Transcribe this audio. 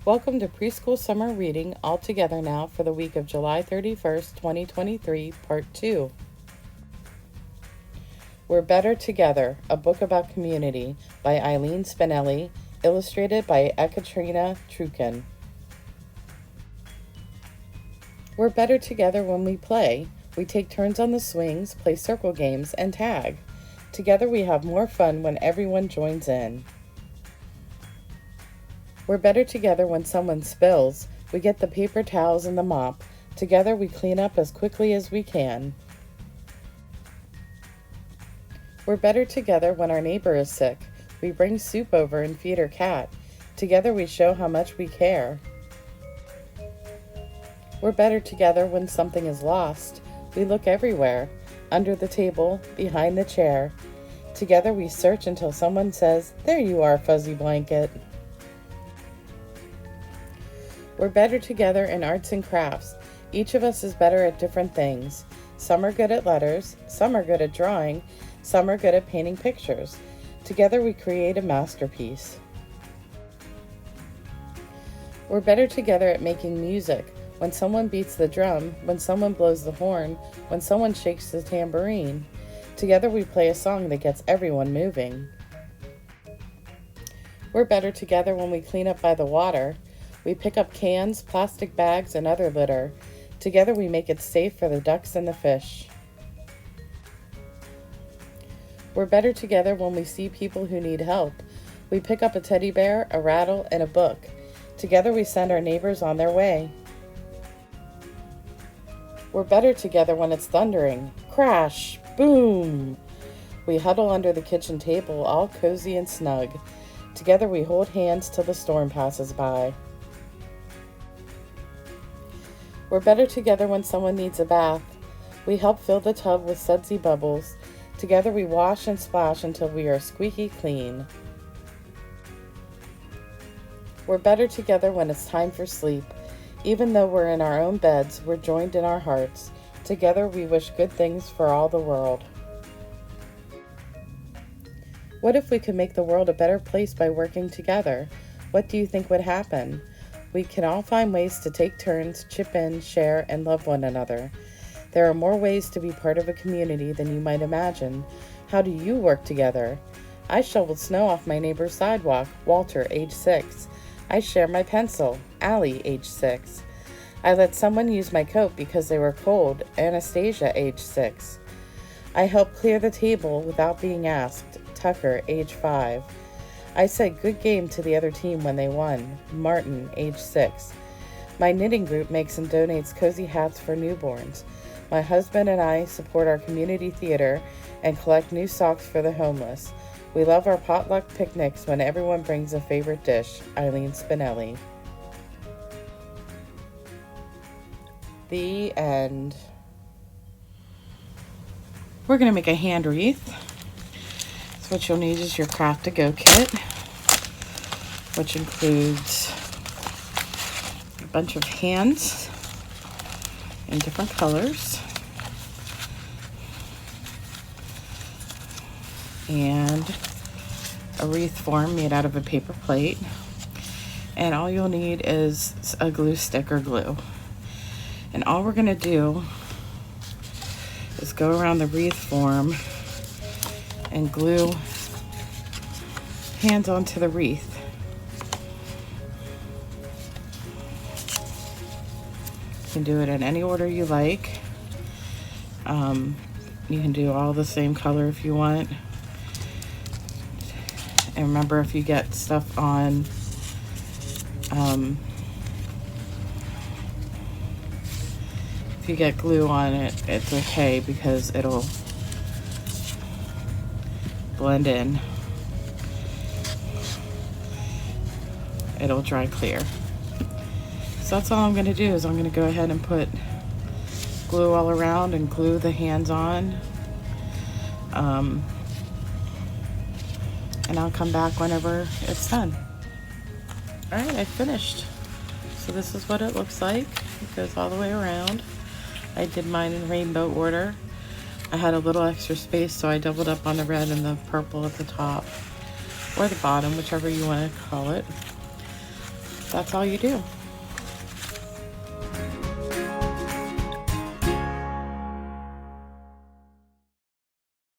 Welcome to Preschool Summer Reading All Together Now for the week of July 31st, 2023, Part 2. We're Better Together, a book about community by Eileen Spinelli, illustrated by Ekaterina Trukin. We're better together when we play. We take turns on the swings, play circle games, and tag. Together we have more fun when everyone joins in. We're better together when someone spills. We get the paper towels and the mop. Together we clean up as quickly as we can. We're better together when our neighbor is sick. We bring soup over and feed her cat. Together we show how much we care. We're better together when something is lost. We look everywhere, under the table, behind the chair. Together we search until someone says, "There you are, fuzzy blanket." We're better together in arts and crafts. Each of us is better at different things. Some are good at letters, some are good at drawing, some are good at painting pictures. Together we create a masterpiece. We're better together at making music. When someone beats the drum, when someone blows the horn, when someone shakes the tambourine. Together we play a song that gets everyone moving. We're better together when we clean up by the water. We pick up cans, plastic bags, and other litter. Together we make it safe for the ducks and the fish. We're better together when we see people who need help. We pick up a teddy bear, a rattle, and a book. Together we send our neighbors on their way. We're better together when it's thundering. Crash! Boom! We huddle under the kitchen table, all cozy and snug. Together we hold hands till the storm passes by. We're better together when someone needs a bath. We help fill the tub with sudsy bubbles. Together we wash and splash until we are squeaky clean. We're better together when it's time for sleep. Even though we're in our own beds, we're joined in our hearts. Together we wish good things for all the world. What if we could make the world a better place by working together? What do you think would happen? We can all find ways to take turns, chip in, share, and love one another. There are more ways to be part of a community than you might imagine. How do you work together? I shoveled snow off my neighbor's sidewalk, Walter, age 6. I share my pencil, Allie, age 6. I let someone use my coat because they were cold, Anastasia, age 6. I helped clear the table without being asked, Tucker, age 5. I said good game to the other team when they won, Martin, age 6. My knitting group makes and donates cozy hats for newborns. My husband and I support our community theater and collect new socks for the homeless. We love our potluck picnics when everyone brings a favorite dish, Eileen Spinelli. The end. We're going to make a hand wreath. So what you'll need is your Craft to Go kit, which includes a bunch of hands in different colors and a wreath form made out of a paper plate. And all you'll need is a glue stick or glue. And all we're going to do is go around the wreath form and glue hands onto the wreath. You can do it in any order you like. You can do all the same color if you want. And remember, if you get stuff on if you get glue on it, it's okay because it'll blend in. It'll dry clear. So that's all I'm going to do is I'm going to go ahead and put glue all around and glue the hands on. And I'll come back whenever it's done. Alright, I finished. So this is what it looks like. It goes all the way around. I did mine in rainbow order. I had a little extra space, so I doubled up on the red and the purple at the top, or the bottom, whichever you want to call it. That's all you do.